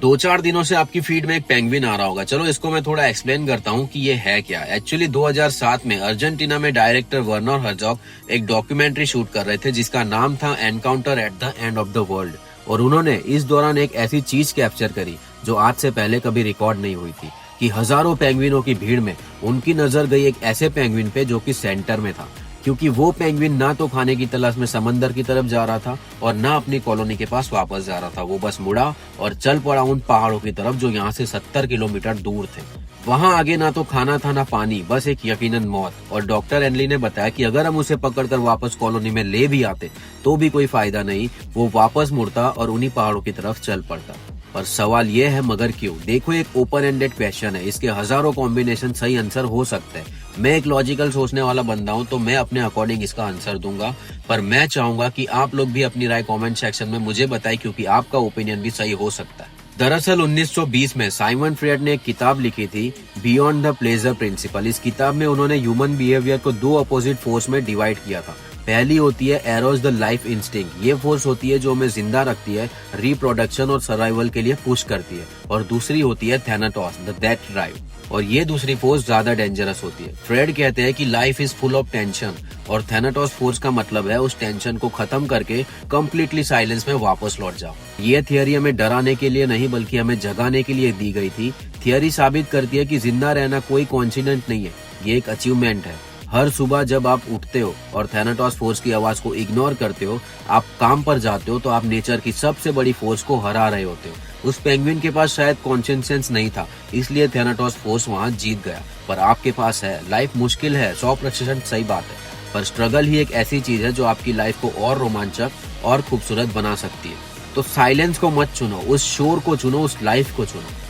2-4 दिनों से आपकी फीड में एक पेंगुइन आ रहा होगा। चलो इसको मैं थोड़ा एक्सप्लेन करता हूँ कि ये है क्या। एक्चुअली 2007 में अर्जेंटीना में डायरेक्टर वर्नर हर्जॉग एक डॉक्यूमेंट्री शूट कर रहे थे जिसका नाम था encounter at the end of the world. और उन्होंने इस दौरान एक ऐसी चीज कैप्चर करी जो आज से पहले कभी रिकॉर्ड नहीं हुई थी कि हजारों पेंगुइनों की भीड़ में उनकी नजर गई एक ऐसे पेंगुइन पे जो कि सेंटर में था, क्योंकि वो पेंगुइन ना तो खाने की तलाश में समंदर की तरफ जा रहा था और ना अपनी कॉलोनी के पास वापस जा रहा था। वो बस मुड़ा और चल पड़ा उन पहाड़ों की तरफ जो यहाँ से 70 किलोमीटर दूर थे। वहाँ आगे ना तो खाना था ना पानी, बस एक यकीनन मौत। और डॉक्टर एनली ने बताया कि अगर हम उसे पकड़कर वापस कॉलोनी में ले भी आते तो भी कोई फायदा नहीं, वो वापस मुड़ता और उन्हीं पहाड़ों की तरफ चल पड़ता। पर सवाल ये है मगर क्यों? देखो, एक ओपन एंडेड क्वेश्चन है, इसके हजारों कॉम्बिनेशन सही आंसर हो सकते हैं। मैं एक लॉजिकल सोचने वाला बंदा हूँ तो मैं अपने अकॉर्डिंग इसका आंसर दूंगा, पर मैं चाहूंगा कि आप लोग भी अपनी राय कमेंट सेक्शन में मुझे बताएं, क्योंकि आपका ओपिनियन भी सही हो सकता है। दरअसल 1920 में साइमन फ्रेड ने एक किताब लिखी थी बियॉन्ड द प्लेजर प्रिंसिपल। इस किताब में उन्होंने ह्यूमन बिहेवियर को 2 अपोजिट फोर्स में डिवाइड किया था। पहली होती है एरोस द लाइफ इंस्टिंक्ट। ये फोर्स होती है जो हमें जिंदा रखती है, रिप्रोडक्शन और सर्वाइवल के लिए पुश करती है। और दूसरी होती है थैनाटोस द डेथ ड्राइव, और ये दूसरी फोर्स ज्यादा डेंजरस होती है। फ्रेड कहते हैं कि life is full of tension और थैनाटोस फोर्स का मतलब है उस टेंशन को खत्म करके कम्प्लीटली साइलेंस में वापस लौट जाओ। ये थियरी हमें डराने के लिए नहीं बल्कि हमें जगाने के लिए दी गई थी। थियरी साबित करती है कि जिंदा रहना कोई कोइंसिडेंट नहीं है, ये एक अचीवमेंट है। हर सुबह जब आप उठते हो और थैनाटोस फोर्स की आवाज को इग्नोर करते हो, आप काम पर जाते हो, तो आप नेचर की सबसे बड़ी फोर्स को हरा रहे होते हो। उस पेंगुइन के पास शायद कॉन्शियस नहीं था, इसलिए थैनाटोस फोर्स वहां जीत गया, पर आपके पास है। लाइफ मुश्किल है, 100% सही बात है, पर स्ट्रगल ही एक ऐसी चीज है जो आपकी लाइफ को और रोमांचक और खूबसूरत बना सकती है। तो साइलेंस को मत चुनो, उस शोर को चुनो, उस लाइफ को चुनो।